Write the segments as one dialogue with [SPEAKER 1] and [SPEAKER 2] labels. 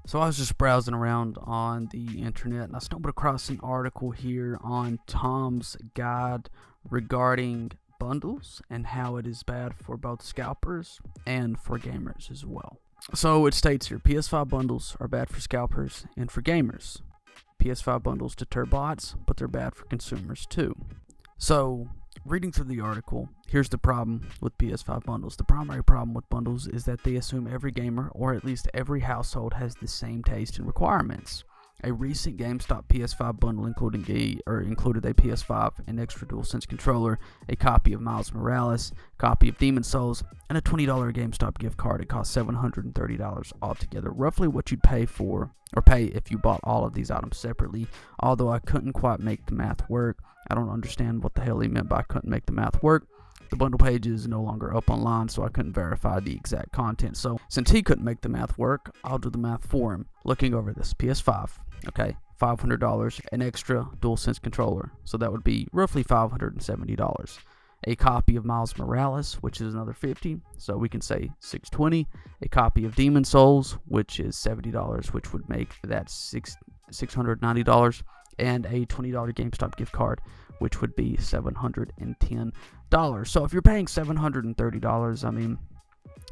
[SPEAKER 1] So I was just browsing around on the internet and I stumbled across an article here on Tom's guide regarding bundles and how it is bad for both scalpers and for gamers as well. So it states here, PS5 bundles are bad for scalpers and for gamers. PS5 bundles deter bots, but they're bad for consumers too. So, reading through the article, here's the problem with PS5 bundles. The primary problem with bundles is that they assume every gamer, or at least every household, has the same taste and requirements. A recent GameStop PS5 bundle included a PS5, an extra DualSense controller, a copy of Miles Morales, a copy of Demon's Souls, and a $20 GameStop gift card. It cost $730 altogether, roughly what you'd pay if you bought all of these items separately. Although I couldn't quite make the math work. I don't understand what the hell he meant by couldn't make the math work. The bundle page is no longer up online, so I couldn't verify the exact content. So since he couldn't make the math work, I'll do the math for him. Looking over this, PS5, okay, $500, an extra DualSense controller, so that would be roughly $570. A copy of Miles Morales, which is another $50, so we can say $620. A copy of Demon's Souls, which is $70, which would make that $690. And a $20 GameStop gift card, which would be $710. So if you're paying $730, I mean,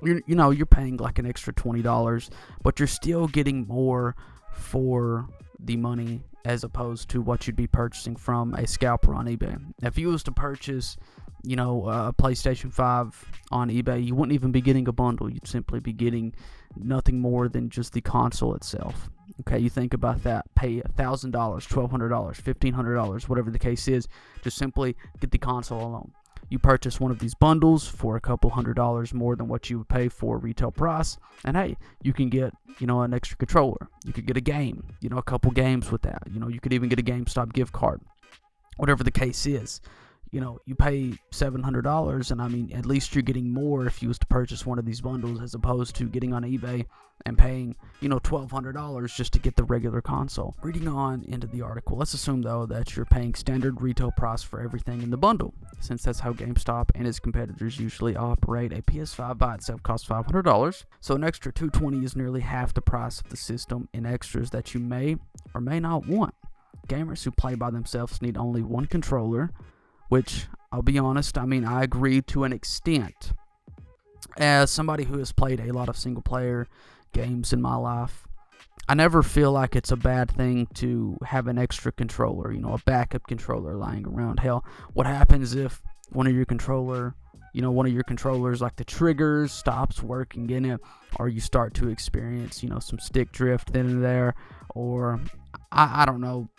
[SPEAKER 1] you're paying like an extra $20, but you're still getting more for the money as opposed to what you'd be purchasing from a scalper on eBay. If you was to purchase, a PlayStation 5 on eBay, you wouldn't even be getting a bundle. You'd simply be getting nothing more than just the console itself. Okay, you think about that. Pay $1,000, $1,200, $1,500, whatever the case is, just simply get the console alone. You purchase one of these bundles for a couple $100 more than what you would pay for retail price, and hey, you can get, an extra controller. You could get a game, a couple games with that. You could even get a GameStop gift card. Whatever the case is. You pay $700, and I mean, at least you're getting more if you was to purchase one of these bundles as opposed to getting on eBay and paying, $1,200 just to get the regular console. Reading on into the article, let's assume, though, that you're paying standard retail price for everything in the bundle. Since that's how GameStop and its competitors usually operate, a PS5 by itself costs $500, so an extra $220 is nearly half the price of the system in extras that you may or may not want. Gamers who play by themselves need only one controller, which, I'll be honest, I agree to an extent. As somebody who has played a lot of single-player games in my life, I never feel like it's a bad thing to have an extra controller, a backup controller lying around. Hell, what happens if one of your controllers, like the triggers, stops working in it, or you start to experience, some stick drift in there, or, I don't know,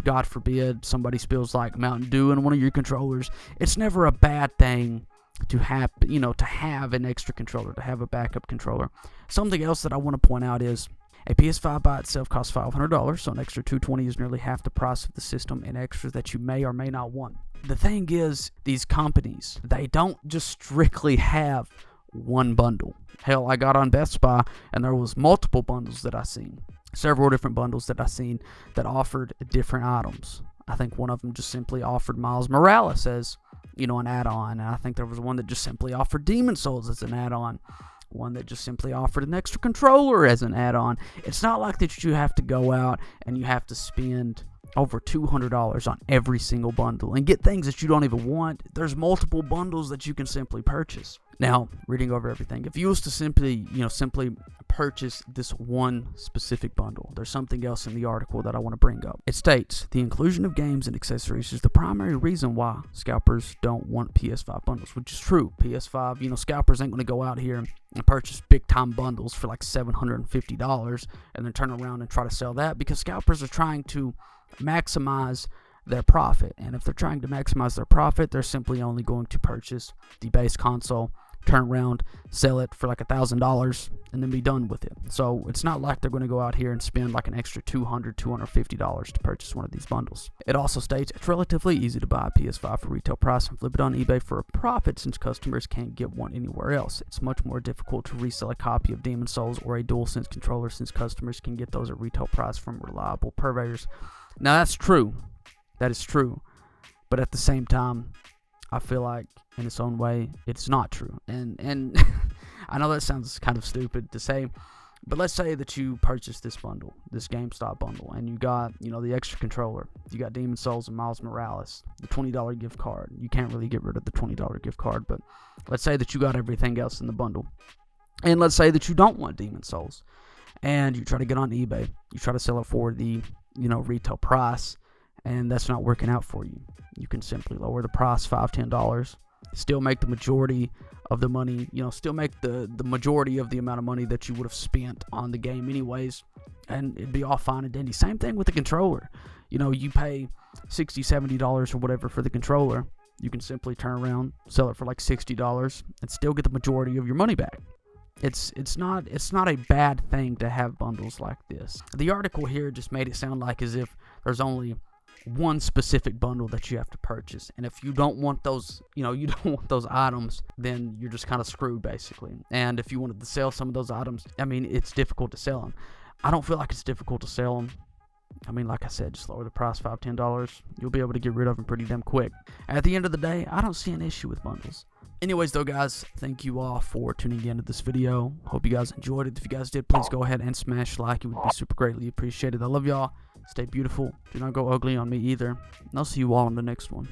[SPEAKER 1] God forbid somebody spills like Mountain Dew in one of your controllers. It's never a bad thing to have, to have an extra controller, to have a backup controller. Something else that I want to point out is a PS5 by itself costs $500, so an extra $220 is nearly half the price of the system and extras that you may or may not want. The thing is, these companies, they don't just strictly have one bundle. Hell, I got on Best Buy and there was multiple bundles that I seen. Several different bundles that I seen that offered different items. I think one of them just simply offered Miles Morales as, an add-on. And I think there was one that just simply offered Demon's Souls as an add-on. One that just simply offered an extra controller as an add-on. It's not like that you have to go out and you have to spend over $200 on every single bundle and get things that you don't even want. There's multiple bundles that you can simply purchase. Now, reading over everything, if you was to simply purchase this one specific bundle, there's something else in the article that I want to bring up. It states, the inclusion of games and accessories is the primary reason why scalpers don't want PS5 bundles, which is true. PS5, scalpers ain't going to go out here and purchase big-time bundles for like $750 and then turn around and try to sell that, because scalpers are trying to maximize their profit. And if they're trying to maximize their profit, they're simply only going to purchase the base console, turn around, sell it for like $1,000, and then be done with it. So it's not like they're going to go out here and spend like an extra $200, $250 to purchase one of these bundles. It also states it's relatively easy to buy a PS5 for retail price and flip it on eBay for a profit, since customers can't get one anywhere else. It's much more difficult to resell a copy of Demon's Souls or a DualSense controller, since customers can get those at retail price from reliable purveyors. Now that's true. That is true. But at the same time, I feel like in its own way, it's not true. And I know that sounds kind of stupid to say, But let's say that you purchased this bundle, this GameStop bundle, and you got, the extra controller. You got Demon Souls and Miles Morales, the $20 gift card. You can't really get rid of the $20 gift card, but let's say that you got everything else in the bundle. And let's say that you don't want Demon Souls, and you try to get on eBay. You try to sell it for the, retail price, and that's not working out for you. You can simply lower the price $5, $10, still make the majority of the money, still make the majority of the amount of money that you would have spent on the game anyways, and it'd be all fine and dandy. Same thing with the controller. You pay $60, $70 or whatever for the controller. You can simply turn around, sell it for like $60, and still get the majority of your money back. It's not a bad thing to have bundles like this. The article here just made it sound like as if there's only one specific bundle that you have to purchase, and if you don't want those, you don't want those items, then you're just kind of screwed basically. And if you wanted to sell some of those items, it's difficult to sell them. I don't feel like it's difficult to sell them. Like I said, just lower the price $5, $10. You'll be able to get rid of them pretty damn quick. At the end of the day, I don't see an issue with bundles. Anyways, though, guys, thank you all for tuning in to this video. Hope you guys enjoyed it. If you guys did, please go ahead and smash like. It would be super greatly appreciated. I love y'all. Stay beautiful. Do not go ugly on me either. And I'll see you all in the next one.